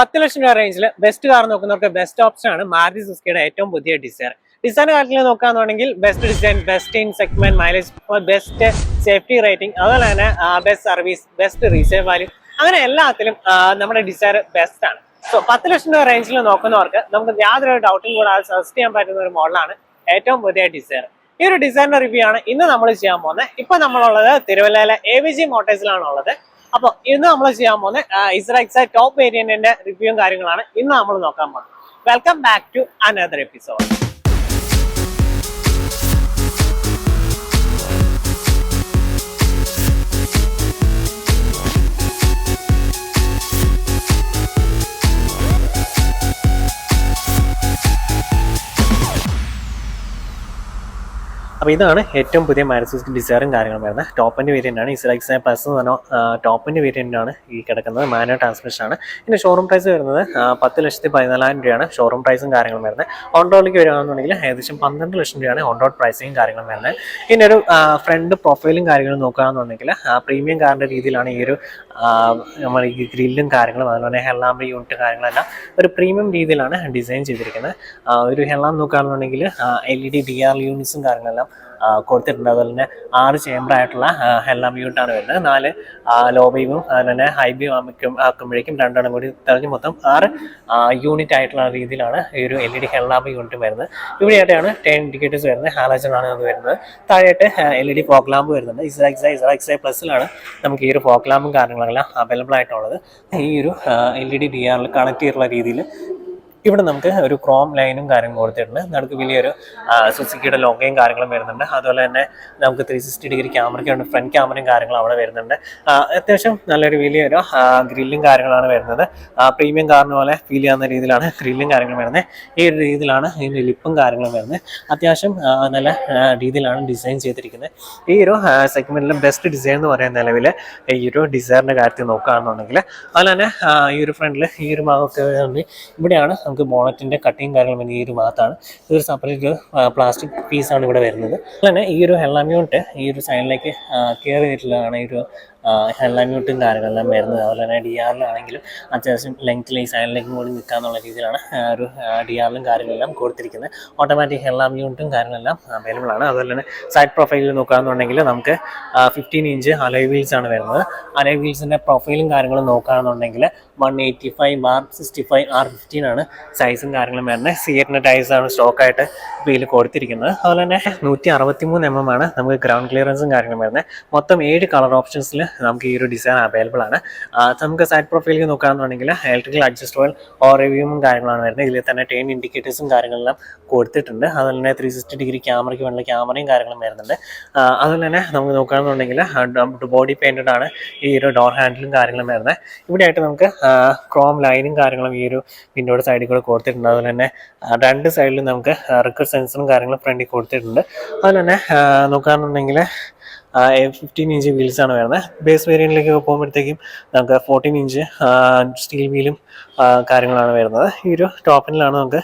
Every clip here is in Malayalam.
10 ലക്ഷം രൂപ റേഞ്ചിൽ ബെസ്റ്റ് കാർ നോക്കുന്നവർക്ക് ബെസ്റ്റ് ഓപ്ഷൻ ആണ് മാരുതി സുസുക്കിയുടെ ഏറ്റവും പുതിയ ഡിസൈർ. ഡിസൈൻ കാര്യത്തിൽ നോക്കുകയാണെന്നുണ്ടെങ്കിൽ best design, best in segment, mileage, best safety rating, അതുപോലെ തന്നെ best service, best resale value, അങ്ങനെ എല്ലാത്തിലും നമ്മുടെ ഡിസൈർ ബെസ്റ്റ് ആണ്. സോ 10 ലക്ഷം രൂപ റേഞ്ചിൽ നോക്കുന്നവർക്ക് നമുക്ക് യാതൊരു ഡൗട്ടും കൂടാതെ സജസ്റ്റ് ചെയ്യാൻ പറ്റുന്ന ഒരു മോഡലാണ് ഏറ്റവും പുതിയ ഡിസൈർ. ഈ ഒരു ഡിസൈറിന്റെ റിവ്യൂ ആണ് ഇന്ന് നമ്മൾ ചെയ്യാൻ പോകുന്നത്. ഇപ്പൊ നമ്മളുള്ളത് തിരുവല്ലയിലെ AVG മോട്ടോഴ്സിലാണ് ഉള്ളത്. അപ്പോൾ ഇന്ന് നമ്മൾ ചെയ്യാൻ പോകുന്നത് ഇസ്രാക്സ് ടോപ്പ് വേരിയന്റിന്റെ റിവ്യൂവും കാര്യങ്ങളാണ് ഇന്ന് നമ്മൾ നോക്കാൻ പോകുന്നത്. Welcome back to another episode. അപ്പോൾ ഇതാണ് ഏറ്റവും പുതിയ മാരുതി സുസുക്കി ഡിസൈറും കാര്യങ്ങളും വരുന്നത്. ടോപ്പ് എൻഡ് വേരിയൻ്റ് ആണ്. ഇസ്രാക്സ് പ്ലസ് എന്ന് പറഞ്ഞാൽ ടോപ്പ് എൻഡ് വേരിയൻ്റ് ആണ് ഈ കിടക്കുന്നത്. മാനുവൽ ട്രാൻസ്മിഷൻ ആണ്. ഇതിൻ്റെ ഷോറൂം പ്രൈസ് വരുന്നത് 10,14,000 രൂപയാണ് ഷോറൂം പ്രൈസും കാര്യങ്ങളും വരുന്നത്. ഓൺ റോഡിലേക്ക് വരികയാണെന്നുണ്ടെങ്കിൽ ഏകദേശം 12 ലക്ഷം രൂപയാണ് ഓൺ റോഡ് പ്രൈസിങ് കാര്യങ്ങളും വരുന്നത്. ഇതിൻ്റെ ഒരു ഫ്രണ്ട് പ്രൊഫൈലും കാര്യങ്ങളും നോക്കുകയാണെന്നുണ്ടെങ്കിൽ പ്രീമിയം കാറിൻ്റെ രീതിയിലാണ് ഈ ഒരു നമ്മൾ ഈ ഗ്രില്ലും കാര്യങ്ങളും അതുപോലെ തന്നെ ഹെഡ്ലാമ്പ് യൂണിറ്റ് കാര്യങ്ങളെല്ലാം ഒരു പ്രീമിയം രീതിയിലാണ് ഡിസൈൻ ചെയ്തിരിക്കുന്നത്. ഒരു ഹെഡ്ലാമ്പ് നോക്കുകയാണെന്നുണ്ടെങ്കിൽ LED DR യൂണിറ്റ്സും കാര്യങ്ങളെല്ലാം കൊടുത്തിട്ടുണ്ട്. അതുപോലെ തന്നെ 6 ചേമ്പർ ആയിട്ടുള്ള ഹെഡ്ലാമ്പ് യൂണിറ്റാണ് വരുന്നത്. 4 ലോ ബീമും അതുപോലെ തന്നെ ഹൈ ബീം ആക്കുമ്പോഴേക്കും 2 കൂടി തെളിഞ്ഞ് മൊത്തം 6 യൂണിറ്റ് ആയിട്ടുള്ള രീതിയിലാണ് ഈ ഒരു LED ഹെഡ്ലാമ്പ് യൂണിറ്റ് വരുന്നത്. ഇവിടെയായിട്ടാണ് 10 ഇൻഡിക്കേറ്റേഴ്സ് വരുന്നത്. ഹാലോജൻ ആണ് അത് വരുന്നത്. താഴെയായിട്ട് LED ഫോഗ് ലാമ്പ് വരുന്നുണ്ട്. ഇസ്രാക്സ് പ്ലസിലാണ് നമുക്ക് ഈ ഒരു ഫോഗ് ലാമ്പും കാര്യങ്ങളെല്ലാം അവൈലബിൾ ആയിട്ടുള്ളത്. ഈ ഒരു LED DR കണക്ട് ചെയ്തിട്ടുള്ള രീതിയിൽ ഇവിടെ നമുക്ക് ഒരു ക്രോം ലൈനും കാര്യങ്ങളും കൊടുത്തിട്ടുണ്ട്. നമുക്ക് വലിയൊരു സുസുക്കിയുടെ ലോഗോയും കാര്യങ്ങളും വരുന്നുണ്ട്. അതുപോലെ തന്നെ നമുക്ക് 360 ഡിഗ്രി ക്യാമറയ്ക്കുണ്ട്. ഫ്രണ്ട് ക്യാമറയും കാര്യങ്ങളും അവിടെ വരുന്നുണ്ട്. അത്യാവശ്യം നല്ലൊരു വലിയൊരു ഗ്രില്ലും കാര്യങ്ങളാണ് വരുന്നത്. പ്രീമിയം കാറിന് പോലെ ഫീൽ ചെയ്യുന്ന രീതിയിലാണ് ഗ്രില്ലും കാര്യങ്ങളും വരുന്നത്. ഈ ഒരു രീതിയിലാണ് ഇതിൻ്റെ ലിപ്പും കാര്യങ്ങളും വരുന്നത്. അത്യാവശ്യം നല്ല രീതിയിലാണ് ഡിസൈൻ ചെയ്തിരിക്കുന്നത്. ഈ ഒരു സെഗ്മെൻറ്റിൽ ബെസ്റ്റ് ഡിസൈൻ എന്ന് പറയുന്ന നിലവിൽ ഈ ഒരു ഡിസൈറിൻ്റെ കാര്യത്തിൽ നോക്കുകയാണെന്നുണ്ടെങ്കിൽ അതുപോലെ തന്നെ ഈ ഒരു ഫ്രണ്ടിൽ ഈ ഒരു ഭാഗമൊക്കെ ഇവിടെയാണ് ബോണറ്റിന്റെ കട്ടിങ് കാര്യങ്ങൾ വരുന്നത്. ഈ ഒരു ഭാഗത്താണ്. ഇതൊരു സെപ്പറേറ്റ് പ്ലാസ്റ്റിക് പീസാണ് ഇവിടെ വരുന്നത്. അതുപോലെ ഈ ഒരു ഹെഡ്ലാമ്പ് യൂണിറ്റ് ഈ ഒരു സൈഡിലേക്ക് കയറി ചെയ്തിട്ടുള്ളതാണ് ഈ ഒരു ഹെഡ്ലാമ്പ് യൂണിറ്റും കാര്യങ്ങളെല്ലാം വരുന്നത്. അതുപോലെ തന്നെ DRലാണെങ്കിലും അത്യാവശ്യം ലെങ്ത്തിൽ ഈ സൈഡിലേക്കും കൂടി നിൽക്കാന്നുള്ള രീതിയിലാണ് ഒരു DRലും കാര്യങ്ങളെല്ലാം കൊടുത്തിരിക്കുന്നത്. ഓട്ടോമാറ്റിക് ഹെഡ്ലാമ്പ് യൂണിറ്റും കാര്യങ്ങളെല്ലാം അവൈലബിൾ ആണ്. അതുപോലെ തന്നെ സൈഡ് പ്രൊഫൈലിൽ നോക്കുകയാണെന്നുണ്ടെങ്കിൽ നമുക്ക് 15 ഇഞ്ച് അലോയ് വീൽസ് ആണ് വരുന്നത്. അലോയ് വീൽസിൻ്റെ പ്രൊഫൈലും കാര്യങ്ങളും നോക്കുകയാണെന്നുണ്ടെങ്കിൽ 185/65 R15 ആണ് സൈസും കാര്യങ്ങളും വരുന്നത്. സിയറ്റിൻ്റെ ടൈസാണ് സ്റ്റോക്കായിട്ട് ഇതിൽ കൊടുത്തിരിക്കുന്നത്. അതുപോലെ തന്നെ 163 mm ആണ് നമുക്ക് ഗ്രൗണ്ട് ക്ലിയറൻസും കാര്യങ്ങളും വരുന്നത്. മൊത്തം 7 കളർ ഓപ്ഷൻസിൽ നമുക്ക് ഈ ഒരു ഡിസൈൻ അവൈലബിൾ ആണ്. നമുക്ക് സൈഡ് പ്രൊഫൈലിൽ നോക്കുകയാണെന്നുണ്ടെങ്കിൽ ഇലക്ട്രിക്കൽ അഡ്ജസ്റ്റബിൾ ഓറിവ്യൂമും കാര്യങ്ങളാണ് വരുന്നത്. ഇതിൽ തന്നെ 10 ഇൻഡിക്കേറ്റേഴ്സും കാര്യങ്ങളെല്ലാം കൊടുത്തിട്ടുണ്ട്. അതുപോലെ തന്നെ 360 ഡിഗ്രി ക്യാമറയ്ക്ക് വേണ്ട ക്യാമറയും കാര്യങ്ങളും വരുന്നുണ്ട്. അതുപോലെ തന്നെ നമുക്ക് നോക്കുകയാണെന്നുണ്ടെങ്കിൽ ബോഡി പെയിൻറ്റഡ് ആണ് ഈ ഒരു ഡോർ ഹാൻഡിലും കാര്യങ്ങളും വരുന്നത്. ഇവിടെയായിട്ട് നമുക്ക് ക്രോം ലൈനും കാര്യങ്ങളും ഈ ഒരു വിൻഡോയുടെ സൈഡിൽ കൂടെ കൊടുത്തിട്ടുണ്ട്. അതുപോലെ തന്നെ 2 സൈഡിലും നമുക്ക് റിക്കർ സെൻസറും കാര്യങ്ങളും ഫ്രണ്ടിൽ കൊടുത്തിട്ടുണ്ട്. അതുപോലെ തന്നെ നോക്കുകയാണെന്നുണ്ടെങ്കിൽ 15 ഇഞ്ച് വീൽസ് ആണ് വരുന്നത്. ബേസ് വേരിയന്റിലേക്ക് പോകുമ്പോഴത്തേക്കും നമുക്ക് 14 ഇഞ്ച് സ്റ്റീൽ വീലും കാര്യങ്ങളാണ് വരുന്നത്. ഈ ഒരു ടോപ്പിലാണ് നമുക്ക്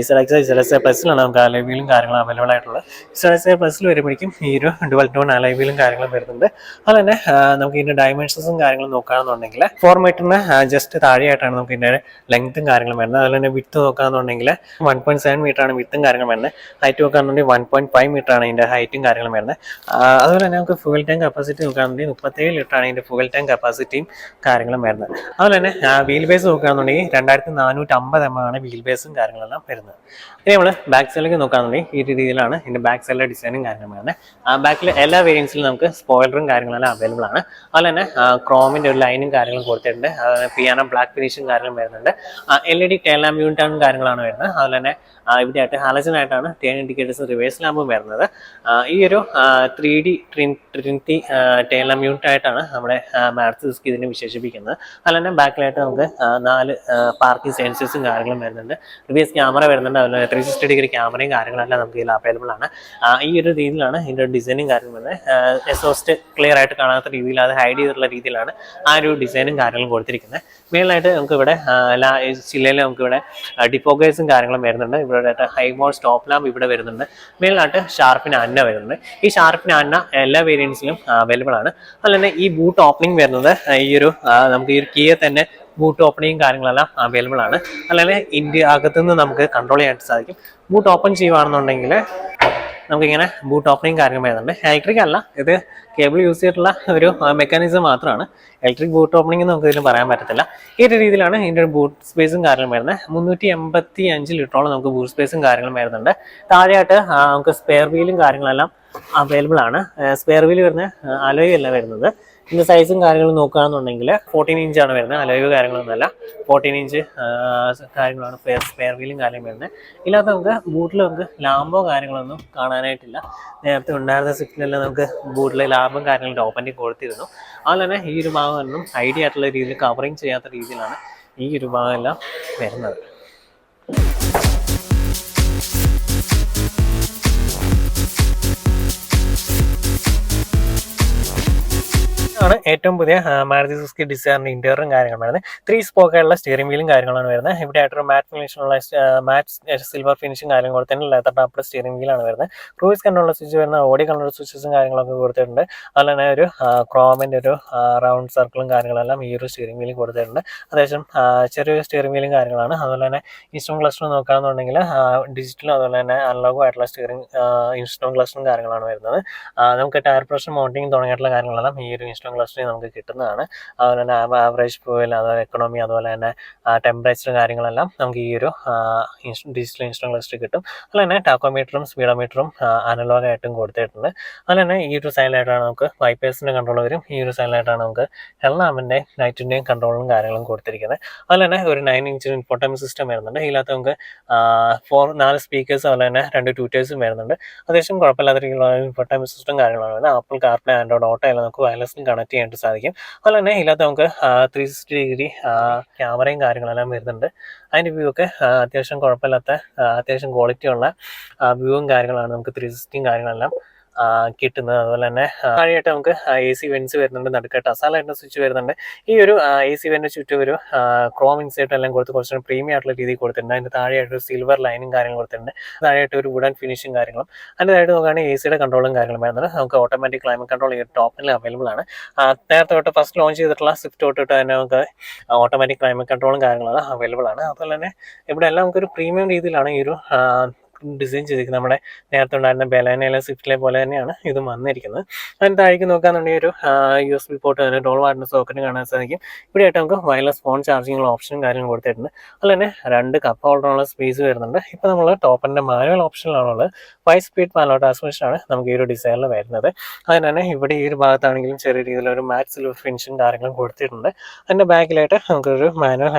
ഇസ്രാക്സ് പ്ലസിലാണ് നമുക്ക് അലോയ് വീലും കാര്യങ്ങളും അവൈലബിൾ ആയിട്ടുള്ളത്. ഇസ്രാക്സ് പ്ലസിൽ വരുമ്പോഴേക്കും ഈ ഒരു ഡുവൽ ടോൺ അലോയ് വീലും കാര്യങ്ങളും വരുന്നുണ്ട്. അതുപോലെ തന്നെ നമുക്ക് ഇതിൻ്റെ ഡയമെൻഷൻസും കാര്യങ്ങളും നോക്കുകയാണെന്നുണ്ടെങ്കിൽ 4 മീറ്ററിന് ജസ്റ്റ് താഴെയായിട്ടാണ് നമുക്ക് ഇതിൻ്റെ ലെങ്ത്തും കാര്യങ്ങളും വരുന്നത്. അതുപോലെ തന്നെ വിത്ത് നോക്കുകയാണെന്നുണ്ടെങ്കിൽ 1.7 മീറ്ററാണ് വിത്തും കാര്യങ്ങളും വരുന്നത്. ഹൈറ്റ് നോക്കുകയാണെന്നുണ്ടെങ്കിൽ 1.5 മീറ്ററാണ് ഇതിൻ്റെ ഹൈറ്റും കാര്യങ്ങളും വരുന്നത്. അതുപോലെ തന്നെ നമുക്ക് ഫ്യൂൽ ടാങ്ക് കപ്പാസിറ്റി നോക്കുകയാണെന്നുണ്ടെങ്കിൽ 37 ലിറ്ററാണ് ഇതിൻ്റെ ഫ്യൂൽ ടാങ്ക് കപ്പാസിറ്റിയും കാര്യങ്ങളും വരുന്നത്. അതുപോലെ തന്നെ വീൽ ബേസ് നോക്കുകയാണെന്നുണ്ടെങ്കിൽ 2450 mm ആണ് വീൽ ബേസും കാര്യങ്ങളെല്ലാം വരുന്നത്. ഇനി നമ്മൾ ബാക്ക് സൈഡിലേക്ക് നോക്കുകയാണെന്നുണ്ടെങ്കിൽ ഈ രീതിയിലാണ് ഇതിൻ്റെ ബാക്ക് സൈഡിലെ ഡിസൈനും കാര്യങ്ങളും വരുന്നത്. ബാക്കിൽ എല്ലാ വേരിയൻസിലും നമുക്ക് സ്പോയിലറും കാര്യങ്ങളെല്ലാം അവൈലബിൾ ആണ്. അതുപോലെ തന്നെ ക്രോമിൻ്റെ ഒരു ലൈനും കാര്യങ്ങളും കൊടുത്തിട്ടുണ്ട്. പിയാനോ ബ്ലാക്ക് ഫിനിഷും കാര്യങ്ങളും വരുന്നുണ്ട്. LED ടെയിൽ ലാമ്പ് യൂണിറ്റാണ് കാര്യങ്ങളാണ് വരുന്നത്. അതുപോലെ തന്നെ ഇവിടെയായിട്ട് ഹാലജനായിട്ടാണ് 10 ഇൻഡിക്കേറ്റേഴ്സ് റിവേഴ്സ് ലാമ്പും വരുന്നത്. ഈ ഒരു 3D Trinity tail lamp unit ആയിട്ടാണ് നമ്മുടെ മാരുതി സുസുക്കി ഇതിനെ വിശേഷിപ്പിക്കുന്നത്. അതുപോലെ തന്നെ ബാക്കിലായിട്ട് നമുക്ക് 4 പാർക്കിംഗ് സെൻസേഴ്സും കാര്യങ്ങളും വരുന്നുണ്ട്. റിവേഴ്സ് ക്യാമറ വരുന്നുണ്ട്. അതുപോലെ 360 ഡിഗ്രി ക്യാമറയും കാര്യങ്ങളെല്ലാം നമുക്ക് ഇതിൽ അവൈലബിൾ ആണ്. ഈ ഒരു രീതിയിലാണ് ഇതിൻ്റെ ഡിസൈനും കാര്യങ്ങളും വരുന്നത്. എക്സോസ്റ്റ് ക്ലിയർ ആയിട്ട് കാണാത്ത രീതിയിൽ അത് ഹൈഡ് ചെയ്തിട്ടുള്ള രീതിയിലാണ് ആ ഒരു ഡിസൈനും കാര്യങ്ങളും കൊടുത്തിരിക്കുന്നത്. മെയിനായിട്ട് നമുക്ക് ഇവിടെ എല്ലാ ജില്ലയിൽ നമുക്ക് ഇവിടെ ഡിഫോക്കേഴ്സും കാര്യങ്ങളും വരുന്നുണ്ട്. ഇവിടെ ഹൈ മോഡ് സ്റ്റോപ്പ് ലാമ്പ് ഇവിടെ വരുന്നുണ്ട്. മെയിനായിട്ട് ഷാർപ്പിന് അന്ന വരുന്നുണ്ട്. ഈ ഷാർപ്പിന് അന്ന എല്ലാ വേരിയൻസിലും അവൈലബിൾ ആണ്. അതുപോലെ തന്നെ ഈ ബൂട്ട് ഓപ്പണിംഗ് വരുന്നത് ഈ ഒരു നമുക്ക് ഈ ഒരു കീയെ തന്നെ ബൂട്ട് ഓപ്പണിങ് കാര്യങ്ങളെല്ലാം അവൈലബിൾ ആണ്. അല്ലെങ്കിൽ ഇന്ത്യ അകത്തുനിന്ന് നമുക്ക് കൺട്രോൾ ചെയ്യാനായിട്ട് സാധിക്കും. ബൂട്ട് ഓപ്പൺ ചെയ്യുകയാണെന്നുണ്ടെങ്കിൽ നമുക്കിങ്ങനെ ബൂട്ട് ഓപ്പണിങ് കാര്യങ്ങൾ വരുന്നുണ്ട്. ഇലക്ട്രിക് അല്ല, ഇത് കേബിൾ യൂസ് ചെയ്തിട്ടുള്ള ഒരു മെക്കാനിസം മാത്രമാണ്. ഇലക്ട്രിക് ബൂട്ട് ഓപ്പണിംഗ് നമുക്ക് ഇതിന് പറയാൻ പറ്റത്തില്ല. ഈ ഒരു രീതിയിലാണ് ഇതിൻ്റെ ഒരു ബൂട്ട് സ്പേസും കാര്യങ്ങളും വരുന്നത്. 385 ലിറ്ററോളം നമുക്ക് ബൂട്ട് സ്പേസും കാര്യങ്ങളും വരുന്നുണ്ട്. താഴെയായിട്ട് നമുക്ക് സ്പെയർ വീലും കാര്യങ്ങളെല്ലാം അവൈലബിൾ ആണ്. സ്പെയർ വീൽ വരുന്ന അലോയ് അല്ല വരുന്നത്. ഇതിൻ്റെ സൈസും കാര്യങ്ങളും നോക്കുകയാണെന്നുണ്ടെങ്കിൽ 14 ഇഞ്ചാണ് വരുന്നത്. അലോയ് കാര്യങ്ങളൊന്നുമല്ല, 14 ഇഞ്ച് കാര്യങ്ങളാണ് സ്പെയർ വീലും കാര്യം വരുന്നത്. ഇല്ലാത്ത നമുക്ക് ബൂട്ടിൽ നമുക്ക് ലാമ്പോ കാര്യങ്ങളൊന്നും കാണാനായിട്ടില്ല. നേരത്തെ ഉണ്ടായിരുന്ന സ്വിഫ്റ്റിലെല്ലാം നമുക്ക് ബൂട്ടിലെ ലാമ്പും കാര്യങ്ങളും ടോപ്പൻ്റെ കൊടുത്തിരുന്നു. അതുപോലെ തന്നെ ഈ ഒരു ഭാഗമൊന്നും ഐഡിയ ആയിട്ടുള്ള രീതിയിൽ കവറിങ് ചെയ്യാത്ത രീതിയിലാണ് ഈ ഒരു ഭാഗമെല്ലാം വരുന്നത്. ആണ് ഏറ്റവും പുതിയ മാരുതി സുസുക്കി ഡിസയറിന്റെ ഇന്റീരിയറും കാര്യങ്ങളും വരുന്നത്. 3 സ്പോക്കായുള്ള സ്റ്റിയറിംഗ് വീലും കാര്യങ്ങളാണ് വരുന്നത്. ഇവിടെ ആയിട്ടൊരു മാറ്റ് സിൽവർ ഫിനിഷും കാര്യങ്ങളും കൊടുത്തിട്ടുണ്ട്. ലെതർ ടാപ്പ് സ്റ്റിയറിംഗ് വീലാണ് വരുന്നത്. ക്രൂയിസ് കൺട്രോൾ സ്വിച്ച് വരുന്ന ഓഡി കൺട്രോൾ സ്വിച്ചസും കാര്യങ്ങളൊക്കെ കൊടുത്തിട്ടുണ്ട്. അതുപോലെ തന്നെ ഒരു ക്രോമിന്റെ ഒരു റൗണ്ട് സർക്കിളും കാര്യങ്ങളെല്ലാം ഈ ഒരു സ്റ്റിയറിംഗ് വീലും കൊടുത്തിട്ടുണ്ട്. അത്യാവശ്യം ചെറിയൊരു സ്റ്റിയറിംഗ് വീലും കാര്യങ്ങളാണ്. അതുപോലെ തന്നെ ഇൻസ്ട്രുമെന്റ് ക്ലസ്റ്റർ നോക്കുകയാണെന്നുണ്ടെങ്കിൽ ഡിജിറ്റലും അതുപോലെ തന്നെ അനലോഗും ആയിട്ടുള്ള ഇൻസ്ട്രുമെന്റ് ക്ലസ്റ്ററും കാര്യങ്ങളാണ് വരുന്നത്. നമുക്ക് ടയർ പ്രഷർ മൗണ്ടിങ് തുടങ്ങിയിട്ടുള്ള കാര്യങ്ങളെല്ലാം ഈ ഒരു ഇൻസ്ട്രുമെന്റ് ക്ലസ്റ്ററിൽ നമുക്ക് കിട്ടുന്നതാണ്. അതുപോലെ തന്നെ ആവറേജ് ഫ്യൂവൽ, അതുപോലെ എക്കണോമി, അതുപോലെ തന്നെ ടെമ്പറേച്ചർ കാര്യങ്ങളെല്ലാം നമുക്ക് ഈ ഒരു ഡിജിറ്റൽ ഇൻസ്ട്രുമെന്റ് ക്ലസ്റ്ററിൽ കിട്ടും. അതുപോലെ തന്നെ ടാക്കോമീറ്ററും സ്പീഡോമീറ്ററും അനലോഗായിട്ടും കൊടുത്തിട്ടുണ്ട്. അതുപോലെ തന്നെ ഈ ഒരു സൈഡിലായിട്ടാണ് നമുക്ക് വൈപ്പേഴ്സിൻ്റെ കൺട്രോൾ വരും. ഈ ഒരു സൈഡിലായിട്ടാണ് നമുക്ക് ഹെഡ്ലാമ്പിൻ്റെയും ലൈറ്റിൻ്റെയും കൺട്രോളും കാര്യങ്ങളും കൊടുത്തിരിക്കുന്നത്. അതുപോലെ തന്നെ ഒരു 9 ഇഞ്ച് ഇൻഫോർടൈൻമെന്റ് സിസ്റ്റം വരുന്നുണ്ട്. ഇതിനകത്ത് നമുക്ക് 4 സ്പീക്കേഴ്സ്, അതുപോലെ തന്നെ 2 ട്യൂട്ടേഴ്സും വരുന്നുണ്ട്. അത്യാവശ്യം കുഴപ്പമില്ലാത്ത രീതിയിലുള്ള ഇൻഫോർടൈൻമെന്റ് സിസ്റ്റം കാര്യങ്ങളാണ് വരുന്നത്. ആപ്പിൾ കാർപ്ലേ, ആൻഡ്രോയിഡ് ഓട്ടോ എല്ലാം നമുക്ക് വയർലെസ്സിൽ കണക്ട് ചെയ്യാനായിട്ട് സാധിക്കും. അതുപോലെ തന്നെ ഇതിനകത്ത് നമുക്ക് 360 ഡിഗ്രി ക്യാമറയും കാര്യങ്ങളെല്ലാം വരുന്നുണ്ട്. അതിൻ്റെ വ്യൂ ഒക്കെ അത്യാവശ്യം കുഴപ്പമില്ലാത്ത അത്യാവശ്യം ക്വാളിറ്റിയുള്ള വ്യൂവും കാര്യങ്ങളാണ് നമുക്ക് 360 കാര്യങ്ങളെല്ലാം കിട്ടുന്നത്. അതുപോലെ തന്നെ താഴെയായിട്ട് നമുക്ക് AC വെൻസ് വരുന്നുണ്ട്. നടുക്ക് ടസാലായിട്ട് സ്വിച്ച് വരുന്നുണ്ട്. ഈ ഒരു AC വെന്റിന് ചുറ്റും ഒരു ക്രോം ഇൻസേർട്ട് എല്ലാം കൊടുത്ത് കുറച്ചുകൂടി പ്രീമിയം ആയിട്ടുള്ള രീതിയിൽ കൊടുത്തിട്ടുണ്ട്. അതിൻ്റെ താഴെയായിട്ട് ഒരു സിൽവർ ലൈനും കാര്യങ്ങളും കൊടുത്തിട്ടുണ്ട്. താഴെയായിട്ട് ഒരു വുഡൻ ഫിനിഷും കാര്യങ്ങളും. അതിൻ്റെ താഴെ നോക്കുകയാണെങ്കിൽ AC കൺട്രോളും കാര്യങ്ങളും വരുന്നുണ്ട്. നമുക്ക് ഓട്ടോമാറ്റിക് ക്ലൈമറ്റ് കൺട്രോൾ ഈ ടോപ്പിൽ അവൈലബിൾ ആണ്. നേരത്തെ തൊട്ട് ഫസ്റ്റ് ലോഞ്ച് ചെയ്തിട്ടുള്ള സ്വിഫ്റ്റ് തൊട്ടിട്ട് തന്നെ നമുക്ക് ഓട്ടോമാറ്റിക് ക്ലൈമറ്റ് കൺട്രോളും കാര്യങ്ങളും അവൈലബിൾ ആണ്. അതുപോലെ തന്നെ ഇവിടെ എല്ലാം നമുക്കൊരു പ്രീമിയം രീതിയിലാണ് ഈ ഒരു ഡിസൈൻ ചെയ്തിരിക്കുന്നത്. നമ്മുടെ നേരത്തെ ഉണ്ടായിരുന്ന ബെലാനയിലെ സ്വിഫ്റ്റിലെ പോലെ തന്നെയാണ് ഇതും വന്നിരിക്കുന്നത്. അതിന് താഴേക്ക് നോക്കുകയാണെന്നുണ്ടെങ്കിൽ ഒരു USB പോർട്ട്, അതിന് 12 വാട്ടിൻ്റെ സോക്കറ്റ് കാണാൻ സാധിക്കും. ഇവിടെയായിട്ട് നമുക്ക് വയർലെസ് ഫോൺ ചാർജിങ്ങുള്ള ഓപ്ഷനും കാര്യങ്ങളും കൊടുത്തിട്ടുണ്ട്. അതുപോലെ തന്നെ 2 കപ്പ് ഹോൾഡറുള്ള സ്പേസ് വരുന്നുണ്ട്. ഇപ്പോൾ നമ്മൾ ടോപ്പിൻ്റെ മാനുവൽ ഓപ്ഷനിലാണുള്ളത്. 5 സ്പീഡ് മാനുവൽ ട്രാൻസ്മിഷനാണ് നമുക്ക് ഈ ഒരു ഡിസൈനിൽ വരുന്നത്. അതിന് തന്നെ ഇവിടെ ഈ ഒരു ഭാഗത്താണെങ്കിലും ചെറിയ രീതിയിലൊരു മാറ്റ് സിൽവർ ഫിനിഷും കാര്യങ്ങളും കൊടുത്തിട്ടുണ്ട്. അതിൻ്റെ ബാക്കിലായിട്ട് നമുക്കൊരു മാനുവൽ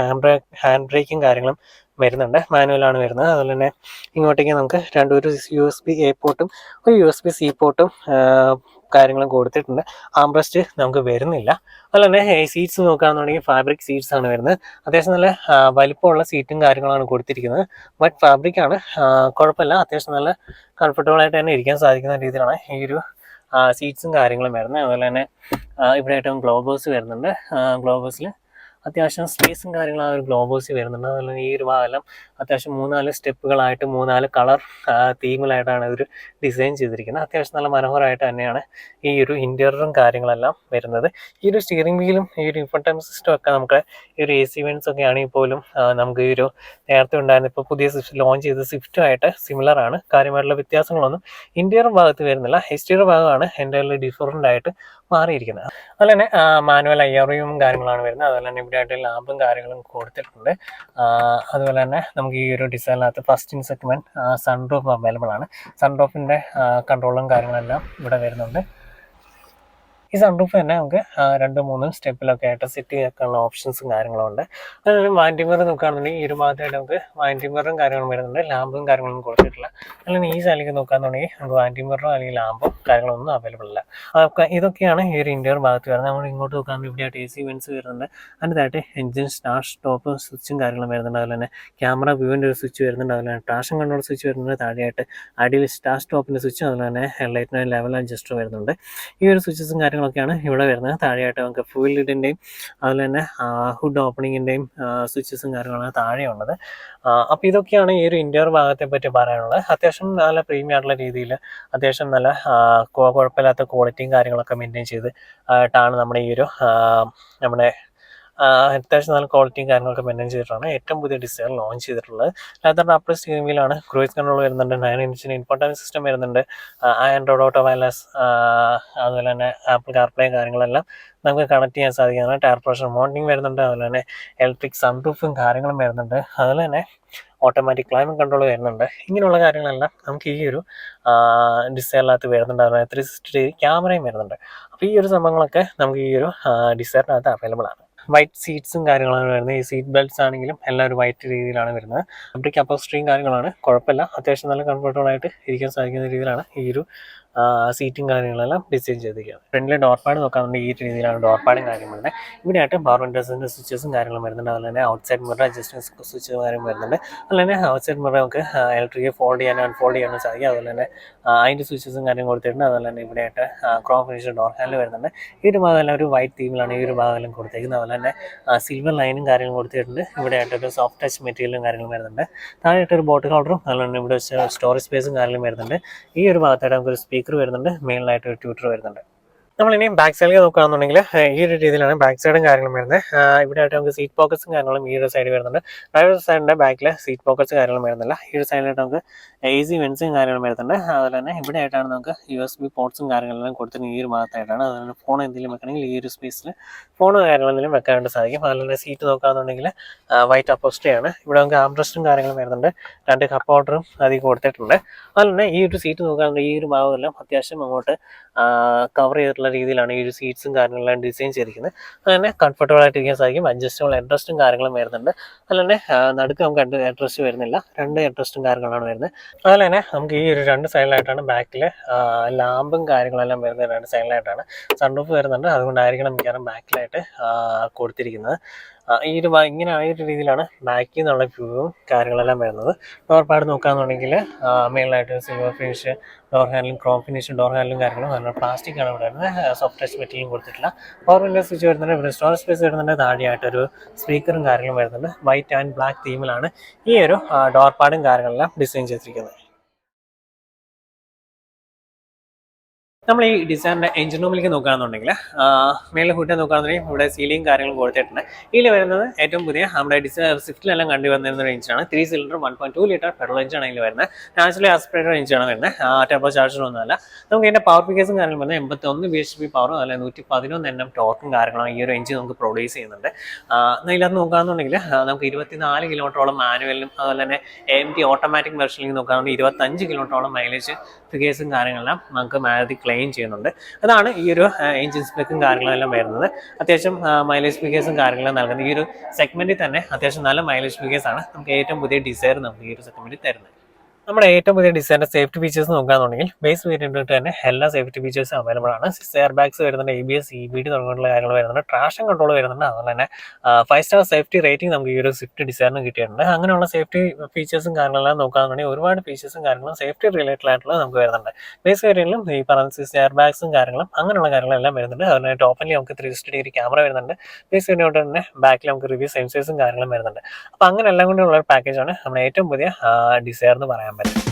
ഹാൻഡ് ബ്രേക്കും കാര്യങ്ങളും വരുന്നുണ്ട്. മാനുവലാണ് വരുന്നത്. അതുപോലെ തന്നെ ഇങ്ങോട്ടേക്ക് നമുക്ക് ഒരു USB A പോർട്ടും ഒരു USB C പോർട്ടും കാര്യങ്ങളും കൊടുത്തിട്ടുണ്ട്. ആംബ്രസ്റ്റ് നമുക്ക് വരുന്നില്ല. അതുപോലെ തന്നെ സീറ്റ്സ് നോക്കുകയാണെന്നുണ്ടെങ്കിൽ ഫാബ്രിക് സീറ്റ്സ് ആണ് വരുന്നത്. അത്യാവശ്യം നല്ല വലിപ്പമുള്ള സീറ്റും കാര്യങ്ങളാണ് കൊടുത്തിരിക്കുന്നത്. ബട്ട് ഫാബ്രിക്കാണ്, കുഴപ്പമില്ല. അത്യാവശ്യം നല്ല കംഫർട്ടബിൾ ആയിട്ട് തന്നെ ഇരിക്കാൻ സാധിക്കുന്ന രീതിയിലാണ് ഈ ഒരു സീറ്റ്സും കാര്യങ്ങളും വരുന്നത്. അതുപോലെ തന്നെ ഇവിടെ ആയിട്ടും ഗ്ലോബേഴ്സ് വരുന്നുണ്ട്. ഗ്ലോബേഴ്സിൽ അത്യാവശ്യം സ്പേസും കാര്യങ്ങളും ആ ഒരു ഗ്ലോബേഴ്സ് വരുന്നുണ്ട്. അതുപോലെ ഈ ഒരു ഭാഗമെല്ലാം അത്യാവശ്യം 3-4 സ്റ്റെപ്പുകളായിട്ട് 3-4 കളർ തീമിലായിട്ടാണ് ഇതൊരു ഡിസൈൻ ചെയ്തിരിക്കുന്നത്. അത്യാവശ്യം നല്ല മനോഹരമായിട്ട് തന്നെയാണ് ഈ ഒരു ഇൻറ്റീരിയറും കാര്യങ്ങളെല്ലാം വരുന്നത്. ഈ ഒരു സ്റ്റിയറിംഗ് വീലും ഈ ഒരു ഇൻഫോർടൈൻമെന്റ് സിസ്റ്റം ഒക്കെ നമുക്ക് ഈ ഒരു AC വെന്റ്സ് ഒക്കെ ആണെങ്കിൽ പോലും നമുക്ക് ഈ ഒരു നേരത്തെ ഉണ്ടായിരുന്ന ഇപ്പോൾ പുതിയ ലോഞ്ച് ചെയ്ത സ്വിഫ്റ്റുമായിട്ട് സിമിലർ ആണ്. കാര്യമായിട്ടുള്ള വ്യത്യാസങ്ങളൊന്നും ഇൻറ്റീരിയർ ഭാഗത്ത് വരുന്നില്ല. എക്സ്റ്റീരിയർ ഭാഗമാണ് എൻ്റെ ഡിഫറൻ്റ് ആയിട്ട് മാറിയിരിക്കുന്നത്. അതുപോലെ തന്നെ മാനുവൽ IRUം കാര്യങ്ങളാണ് വരുന്നത്. അതുപോലെ തന്നെ ഇവിടെ ആയിട്ട് ലാമ്പും കാര്യങ്ങളും കൊടുത്തിട്ടുണ്ട്. അതുപോലെ തന്നെ നമുക്ക് ഈ ഒരു ഡിസൈനിനകത്ത് first in segment sunroof available ആണ്. സൺറൂഫിൻ്റെ കൺട്രോളും കാര്യങ്ങളെല്ലാം ഇവിടെ വരുന്നുണ്ട്. ഈ സൺറൂഫ് തന്നെ നമുക്ക് 2-3 സ്റ്റെപ്പിലൊക്കെ ആയിട്ട് സെറ്റ് ചെയ്യാനുള്ള ഓപ്ഷൻസും കാര്യങ്ങളും ഉണ്ട്. അതുപോലെ വാൻറ്റി മിറർ നോക്കുകയാണെന്നുണ്ടെങ്കിൽ ഈ ഒരു ഭാഗത്തായിട്ട് നമുക്ക് വാൻറ്റി മിററും കാര്യങ്ങളും വരുന്നുണ്ട്. ലാമ്പും കാര്യങ്ങളൊന്നും കൊടുത്തിട്ടില്ല. അല്ലെങ്കിൽ ഈ സൈഡിലേക്ക് നോക്കുകയാണെന്നുണ്ടെങ്കിൽ നമുക്ക് വാൻറ്റി മിററോ അല്ലെങ്കിൽ ലാമ്പോ കാര്യങ്ങളൊന്നും അവൈലബിൾ അല്ല. ഇതൊക്കെയാണ് ഈ ഒരു ഇൻറ്റീരിയർ ഭാഗത്ത് വരുന്നത്. നമ്മൾ ഇങ്ങോട്ട് നോക്കുകയാണെങ്കിൽ ഇവിടെ ആയിട്ട് AC വെന്റ്സ് വരുന്നുണ്ട്. അതിൻ്റെതായിട്ട് എൻജിൻ സ്റ്റാർട്ട് സ്റ്റോപ്പ് സ്വിച്ചും കാര്യങ്ങളും വരുന്നുണ്ട്. അതുപോലെ തന്നെ ക്യാമറ വ്യൂവിൻ്റെ ഒരു സ്വിച്ച് വരുന്നുണ്ട്. അതുപോലെ തന്നെ ട്രാക്ഷൻ കൺട്രോൾ സ്വിച്ച് വരുന്നുണ്ട്. താഴെയായിട്ട് അടിയിൽ സ്റ്റാർട്ട് സ്റ്റോപ്പിൻ്റെ സ്വിച്ചും അതുപോലെ തന്നെ ഹെഡ്ലൈറ്റിൻ്റെ ലെവൽ അഡ്ജസ്റ്റർ വരുന്നുണ്ട്. ഈ ഒരു സ്വിച്ചസും കാര്യങ്ങളൊക്കെയാണ് ഇവിടെ വരുന്നത്. താഴെയായിട്ട് നമുക്ക് ഫ്യൂൽ ലിഡിൻ്റെയും അതുപോലെ തന്നെ ഹുഡ് ഓപ്പണിങ്ങിൻ്റെയും സ്വിച്ചസും കാര്യങ്ങളാണ് താഴെയുള്ളത്. അപ്പോൾ ഇതൊക്കെയാണ് ഈ ഒരു ഇൻറ്റീരിയർ ഭാഗത്തെ പറ്റി പറയാനുള്ളത്. അത്യാവശ്യം നല്ല പ്രീമിയം ആയിട്ടുള്ള രീതിയിൽ അത്യാവശ്യം നല്ല കുഴപ്പമില്ലാത്ത ക്വാളിറ്റിയും കാര്യങ്ങളൊക്കെ മെയിൻറ്റെയിൻ ചെയ്ത് ആയിട്ടാണ് നമ്മുടെ ഈ ഒരു നമ്മുടെ അത്യാവശ്യം നല്ല ക്വാളിറ്റിയും കാര്യങ്ങളൊക്കെ മെയിൻറ്റെയിൻ ചെയ്തിട്ടാണ് ഏറ്റവും പുതിയ ഡിസൈർ ലോഞ്ച് ചെയ്തിട്ടുള്ളത്. ലെതർ അപ്ലൈ സ്റ്റിയറിംഗ് വീലാണ്, ക്രൂയിസ് കൺട്രോൾ വരുന്നുണ്ട്, 9 ഇഞ്ചിന് ഇൻഫോർട്ടൈൻമെന്റ് സിസ്റ്റം വരുന്നുണ്ട്, ആൻഡ്രോയിഡ് ഓട്ടോ വയർലെസ്, അതുപോലെ തന്നെ ആപ്പിൾ കാർപ്ലേ കാര്യങ്ങളെല്ലാം നമുക്ക് കണക്ട് ചെയ്യാൻ സാധിക്കുന്നതാണ്. ടയർ പ്രഷർ മോണിറ്ററിംഗ് വരുന്നുണ്ട്, അതുപോലെ തന്നെ ഇലക്ട്രിക് സൺറൂഫും കാര്യങ്ങളും വരുന്നുണ്ട്, അതുപോലെ തന്നെ ഓട്ടോമാറ്റിക് ക്ലൈമറ്റ് കൺട്രോൾ വരുന്നുണ്ട്. ഇങ്ങനെയുള്ള കാര്യങ്ങളെല്ലാം നമുക്ക് ഈ ഒരു ഡിസൈറിനകത്ത് വരുന്നുണ്ട്. അതുപോലെ 360 ക്യാമറയും വരുന്നുണ്ട്. അപ്പോൾ ഈ ഒരു സംഭവങ്ങളൊക്കെ നമുക്ക് ഈ ഒരു ഡിസൈറിനകത്ത് അവൈലബിൾ ആണ്. വൈറ്റ് സീറ്റ്സും കാര്യങ്ങളാണ് വരുന്നത്. ഈ സീറ്റ് ബെൽറ്റ്സ് ആണെങ്കിലും എല്ലാം ഒരു വൈറ്റ് രീതിയിലാണ് വരുന്നത്. ഫാബ്രിക് അപ്പോസ്ട്രിയും കാര്യങ്ങളാണ്, കുഴപ്പമില്ല, അത്യാവശ്യം നല്ല കംഫർട്ടബിളായിട്ട് ഇരിക്കാൻ സാധിക്കുന്ന രീതിയിലാണ് ഈ ഒരു സീറ്റും കാര്യങ്ങളെല്ലാം ഡിസൈൻ ചെയ്തിരിക്കുന്നത്. ഫ്രണ്ടിലെ ഡോർ പാഡ് നോക്കാറുണ്ടെങ്കിൽ ഈ രീതിയിലാണ് ഡോർ പാഡും കാര്യങ്ങളുണ്ട്. ഇവിടെയായിട്ട് പവർ വിൻഡോസിൻ്റെ സ്വിച്ചസും കാര്യങ്ങളും വരുന്നുണ്ട്. അതുപോലെ തന്നെ out side mirror adjustment switch കാര്യം വരുന്നുണ്ട്. അതുപോലെ തന്നെ ഔട്ട് സൈഡ് മിറർ നമുക്ക് ഇലക്ട്രിക് ഫോൾഡ് ചെയ്യാനും അൺഫോൾഡ് ചെയ്യാനും സാധിക്കും. അതുപോലെ തന്നെ അതിൻ്റെ സ്വിച്ചസും കാര്യം കൊടുത്തിട്ടുണ്ട്. അതുപോലെ തന്നെ ഇവിടെയായിട്ട് ക്രോം ഫിനിഷ് ഡോർ ഹാൻഡിൽ വരുന്നുണ്ട്. ഈ ഒരു ഭാഗമെല്ലാം ഒരു വൈറ്റ് തീമിലാണ് ഈ ഒരു ഭാഗമെല്ലാം കൊടുത്തേക്കുന്നത്. അതുപോലെ തന്നെ സിൽവർ ലൈനും കാര്യങ്ങളും കൊടുത്തിട്ടുണ്ട്. ഇവിടെയായിട്ടൊരു സോഫ്റ്റ് ടച്ച് മെറ്റീരിയലും കാര്യങ്ങളും വരുന്നുണ്ട്. താഴെയായിട്ടൊരു ബോട്ടിൽ ഹോൾഡറും അതുപോലെ തന്നെ ഇവിടെ സ്റ്റോറേജ് സ്പേസും കാര്യങ്ങളും വരുന്നുണ്ട്. ഈ ഒരു ഭാഗത്തായിട്ട് നമുക്കൊരു സ്പീക്കർ വരുന്നുണ്ട്, മെയിനായിട്ട് ഒരു ട്യൂട്ടർ വരുന്നുണ്ട്. നമ്മളിനി ബാക്ക് സൈഡിൽ നോക്കുകയാണെന്നുണ്ടെങ്കിൽ ഈ ഒരു രീതിയിലാണ് ബാക്ക് സൈഡും കാര്യങ്ങളും വരുന്നത്. ഇവിടെ ആയിട്ട് നമുക്ക് സീറ്റ് പോക്കറ്റ്സും കാര്യങ്ങളും ഈ ഒരു സൈഡ് വരുന്നുണ്ട്. ഡ്രൈവർ സൈഡിൻ്റെ ബാക്കിൽ സീറ്റ് പോക്കറ്റ്സ് കാര്യങ്ങളും വരുന്നില്ല. ഈ ഒരു സൈഡിലായിട്ട് നമുക്ക് AC വെൻസും കാര്യങ്ങളും വരുന്നുണ്ട്. അതുപോലെ തന്നെ ഇവിടെ ആയിട്ടാണ് നമുക്ക് USB പോർട്ട്സും കാര്യങ്ങളെല്ലാം കൊടുത്തിട്ട് ഈ ഒരു ഭാഗത്തായിട്ടാണ്. അതുപോലെ ഫോൺ എന്തെങ്കിലും വെക്കണമെങ്കിൽ ഈ ഒരു സ്പേസിൽ ഫോണോ കാര്യങ്ങളെന്തെങ്കിലും വെക്കാനായിട്ട് സാധിക്കും. അതുപോലെ തന്നെ സീറ്റ് നോക്കുകയാണെന്നുണ്ടെങ്കിൽ വൈറ്റ് അപ്പോസ്ട്രിയാണ്. ഇവിടെ നമുക്ക് ആംബ്രസ്റ്റും കാര്യങ്ങളും വരുന്നുണ്ട്. 2 കപ്പ് ഹോൾഡറും അതിൽ കൊടുത്തിട്ടുണ്ട്. അതുപോലെ തന്നെ ഈ ഒരു സീറ്റ് നോക്കുകയാണെന്നുണ്ടെങ്കിൽ ഈ ഒരു ഭാഗമെല്ലാം അത്യാവശ്യം അങ്ങോട്ട് കവർ ചെയ്തിട്ടുള്ള രീതിയിലാണ് ഈ ഒരു സീറ്റ്സും കാര്യങ്ങളെല്ലാം ഡിസൈൻ ചെയ്തിരിക്കുന്നത്. അങ്ങനെ കംഫർട്ടബിൾ ആയിട്ട് ഇരിക്കാൻ സാധിക്കും. അഡ്ജസ്റ്റബിൾ ഹെഡ്റസ്റ്റും കാര്യങ്ങളും വരുന്നുണ്ട്. അതുപോലെ തന്നെ നടുക്ക് നമുക്ക് 2 ഹെഡ്റസ്റ്റ് വരുന്നില്ല, 2 ഹെഡ്റസ്റ്റും കാര്യങ്ങളാണ് വരുന്നത്. അതുപോലെ തന്നെ നമുക്ക് ഈ ഒരു 2 സൈഡിലായിട്ടാണ് ബാക്കിൽ ലാമ്പും കാര്യങ്ങളെല്ലാം വരുന്നത്. 2 സൈഡിലായിട്ടാണ് സൺറൂഫ് വരുന്നുണ്ട്. അതുകൊണ്ടായിരിക്കണം മിക്കവാറും ബാക്കിലായിട്ട് കൊടുത്തിരിക്കുന്നത്. ഈ ഒരു ഇങ്ങനെ ആ ഒരു രീതിയിലാണ് ബാക്കിൽ നിന്നുള്ള വ്യൂവും കാര്യങ്ങളെല്ലാം വരുന്നത്. ഡോർ പാഡ് നോക്കുകയാണെന്നുണ്ടെങ്കിൽ മെയിനായിട്ട് സിൽവർ ഫിനിഷ് ഡോർ ഹാൻഡിലും ക്രോം ഫിനിഷ് ഡോർ ഹാൻഡിലും കാര്യങ്ങളും നല്ല പ്ലാസ്റ്റിക് ആണ് ഇവിടെ വരുന്നത്. സോഫ്റ്റ് ടച്ച് മെറ്റീരിയലും കൊടുത്തിട്ടില്ല. പവർ വിൻഡോ സ്വിച്ച് വരുന്നുണ്ട്. ഇവിടെ സ്റ്റോറേജ് സ്പേസ് വരുന്നുണ്ട്. താഴെയായിട്ടൊരു സ്പീക്കറും കാര്യങ്ങളും വരുന്നുണ്ട്. വൈറ്റ് ആൻഡ് ബ്ലാക്ക് തീമിലാണ് ഈ ഒരു ഡോർ പാഡും കാര്യങ്ങളെല്ലാം ഡിസൈൻ ചെയ്തിരിക്കുന്നത്. നമ്മൾ ഈ ഡിസൈറിൻ്റെ എഞ്ചിൻ റൂമിലേക്ക് നോക്കുകയാണെന്നുണ്ടെങ്കിൽ മേലെ ഹുഡ് നോക്കുകയാണെന്നുണ്ടെങ്കിൽ ഇവിടെ സീലിംഗ് കാര്യങ്ങൾ കൊടുത്തിട്ടുണ്ട്. ഇതിൽ വരുന്നത് ഏറ്റവും പുതിയ നമ്മുടെ സ്വിഫ്റ്റിലെല്ലാം കണ്ടുവന്നിരുന്ന ഒരു എഞ്ചിനാണ്. 3 സിലിണ്ടർ 1.2 ലിറ്റർ പെട്രോൾ എഞ്ചിനാണ് ഇതിൽ വരുന്നത്. നാച്ചുറലി ആസ്പിറേറ്റഡ് എഞ്ചിനാണ് വരുന്നത്. ടർബോ ചാർജർ ഒന്നുമല്ല. നമുക്ക് ഇതിൻ്റെ പവർ പിക്കേഴ്സും കാര്യങ്ങളും വരുന്നത് 81 bhp പവറും അതുപോലെ 111 Nm ടോർക്കും കാര്യങ്ങളും ഈ ഒരു എഞ്ചിൻ നമുക്ക് പ്രൊഡ്യൂസ് ചെയ്യുന്നുണ്ട്. ഇതിനകത്ത് നോക്കുകയാണെന്നുണ്ടെങ്കിൽ നമുക്ക് 24 കിലോമീറ്ററോളം മാനുവലിനും അതുപോലെ തന്നെ AMG ഓട്ടോമാറ്റിക് വെർഷനിലേക്ക് നോക്കുകയാണെങ്കിൽ 25 കിലോമീറ്ററോളം മൈലേജ് ഫിഗേഴ്സും കാര്യങ്ങളെല്ലാം നമുക്ക് മാരുതി ക്ലെയിം ചെയ്യുന്നുണ്ട്. അതാണ് ഈ ഒരു എഞ്ചിൻ സ്പെക്കും കാര്യങ്ങളെല്ലാം വരുന്നത്. അത്യാവശ്യം മൈലേജ് ഫിഗേഴ്സും കാര്യങ്ങളും നൽകുന്നത്. ഈ ഒരു സെഗ്മെന്റിൽ തന്നെ അത്യാവശ്യം നല്ല മൈലേജ് ഫിഗേഴ്സ് ആണ് നമുക്ക് ഏറ്റവും പുതിയ ഡിസൈർ നമുക്ക് ഈ ഒരു സെഗ്മെന്റിൽ തരുന്നത്. നമ്മുടെ ഏറ്റവും പുതിയ ഡിസൈൻ്റെ സേഫ്റ്റി ഫീച്ചേഴ്സ് നോക്കുകയാണെന്നുണ്ടെങ്കിൽ ബേസ് വേരിയൻറ്റിൽ തന്നെ എല്ലാ സേഫ്റ്റി ഫീച്ചേഴ്സും അവൈലബിൾ ആണ്. 6 എയർ ബാഗ്സ് വരുന്നുണ്ട്, ABS EBD തുടങ്ങിയുള്ള കാര്യങ്ങൾ വരുന്നുണ്ട്, ട്രാക്ഷൻ കൺട്രോൾ വരുന്നുണ്ട്. അതുപോലെ തന്നെ 5 സ്റ്റാർ സേഫ്റ്റി റേറ്റിംഗ് നമുക്ക് ഈ ഒരു സ്വിഫ്റ്റ് ഡിസൈറിന് കിട്ടിയിട്ടുണ്ട്. അങ്ങനെയുള്ള സേഫ്റ്റി ഫീച്ചേഴ്സും കാര്യങ്ങളെല്ലാം നോക്കുകയാണെന്നുണ്ടെങ്കിൽ ഒരുപാട് ഫീച്ചേഴ്സും കാര്യങ്ങളും സേഫ്റ്റി റിലേറ്റഡ് ആയിട്ടുള്ള നമുക്ക് വരുന്നുണ്ട്. ബേസ് വേരിയൻറ്റിലും ഈ പറഞ്ഞ 6 എയർ ബാഗ്സും കാര്യങ്ങളും അങ്ങനെയുള്ള കാര്യങ്ങളെല്ലാം വരുന്നുണ്ട്. അതുപോലെ ടോപ്പിൽ നമുക്ക് 360 ഡിഗ്രി ക്യാമറ വരുന്നുണ്ട്. ബേസ് വേരിയൻറ്റ് തന്നെ ബാക്കിൽ നമുക്ക് റിവ്യൂ സെൻസേഴ്സും കാര്യങ്ങളും വരുന്നുണ്ട്. അപ്പോൾ അങ്ങനെ എല്ലാം കൊണ്ടുള്ള ഒരു പാക്കേജാണ് നമ്മുടെ ഏറ്റവും പുതിയ ഡിസൈർ എന്ന് പറയാൻ പറ്റും.